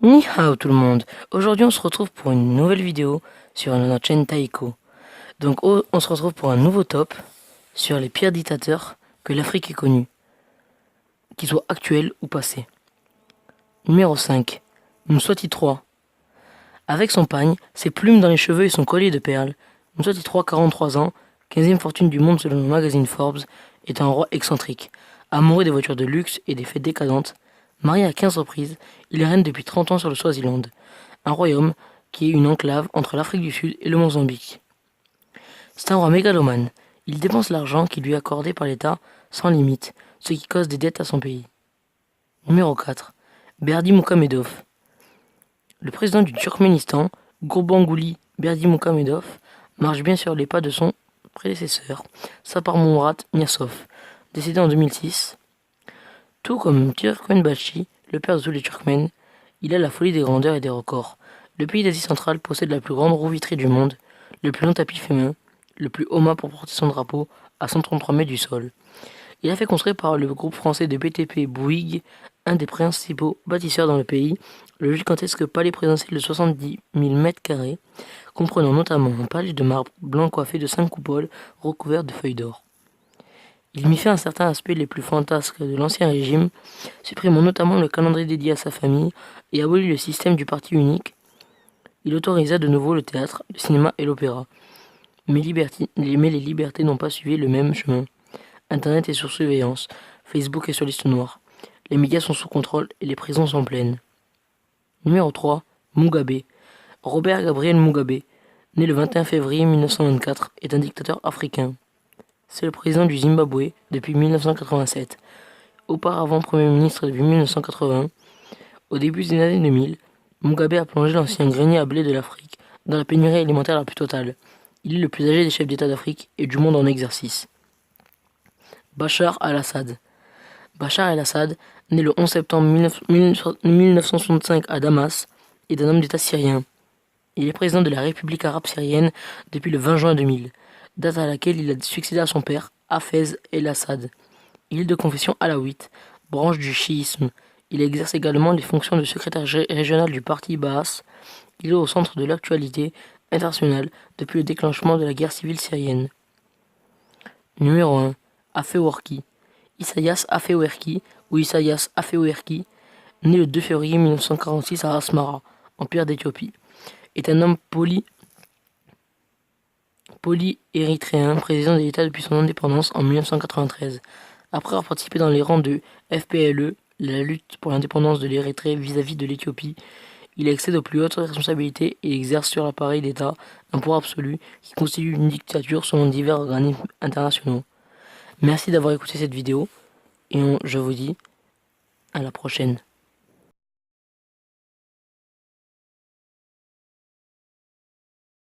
Ni hao tout le monde, aujourd'hui on se retrouve pour une nouvelle vidéo sur notre chaîne Taiko. Donc on se retrouve pour un nouveau top sur les pires dictateurs que l'Afrique ait connus, qu'ils soient actuels ou passés. Numéro 5, Mswati III. Avec son pagne, ses plumes dans les cheveux et son collier de perles, Mswati III, 43 ans, 15e fortune du monde selon le magazine Forbes, est un roi excentrique, amoureux des voitures de luxe et des fêtes décadentes. Marié à 15 reprises, il règne depuis 30 ans sur le Swaziland, un royaume qui est une enclave entre l'Afrique du Sud et le Mozambique. C'est un roi mégalomane. Il dépense l'argent qui lui est accordé par l'État sans limite, ce qui cause des dettes à son pays. Numéro 4. Berdimuhamedov. Le président du Turkménistan, Gurbanguly Berdimuhamedov, marche bien sur les pas de son prédécesseur, Saparmurat Niyazov, décédé en 2006. Tout comme Turkmenbashi, le père de tous les Turkmènes, il a la folie des grandeurs et des records. Le pays d'Asie centrale possède la plus grande roue vitrée du monde, le plus long tapis fait main, le plus haut mât pour porter son drapeau à 133 mètres du sol. Il a fait construire par le groupe français de BTP Bouygues, un des principaux bâtisseurs dans le pays, le gigantesque palais présidentiel de 70 000 m², comprenant notamment un palais de marbre blanc coiffé de 5 coupoles recouvertes de feuilles d'or. Il mit fait un certain aspect les plus fantasques de l'ancien régime, supprimant notamment le calendrier dédié à sa famille et abolit le système du parti unique. Il autorisa de nouveau le théâtre, le cinéma et l'opéra. Mais les libertés n'ont pas suivi le même chemin. Internet est sur surveillance, Facebook est sur liste noire, les médias sont sous contrôle et les prisons sont pleines. Numéro 3. Mugabe. Robert Gabriel Mugabe, né le 21 février 1924, est un dictateur africain. C'est le président du Zimbabwe depuis 1987. Auparavant Premier ministre depuis 1980, au début des années 2000, Mugabe a plongé l'ancien grenier à blé de l'Afrique dans la pénurie alimentaire la plus totale. Il est le plus âgé des chefs d'État d'Afrique et du monde en exercice. Bachar al-Assad. Bachar el-Assad, né le 11 septembre 1965 à Damas, est un homme d'État syrien. Il est président de la République arabe syrienne depuis le 20 juin 2000, date à laquelle il a succédé à son père, Hafez el-Assad. Il est de confession alaouite, branche du chiisme. Il exerce également les fonctions de secrétaire régional du parti Baas. Il est au centre de l'actualité internationale depuis le déclenchement de la guerre civile syrienne. Numéro 1. Afewerki. Isaias Afewerki, ou Isaias Afewerki, né le 2 février 1946 à Asmara, empire d'Éthiopie, est un homme poly-érythréen, président de l'État depuis son indépendance en 1993. Après avoir participé dans les rangs de FPLE, la lutte pour l'indépendance de l'Érythrée vis-à-vis de l'Éthiopie, il accède aux plus hautes responsabilités et exerce sur l'appareil d'État un pouvoir absolu qui constitue une dictature selon divers organismes internationaux. Merci d'avoir écouté cette vidéo et je vous dis à la prochaine.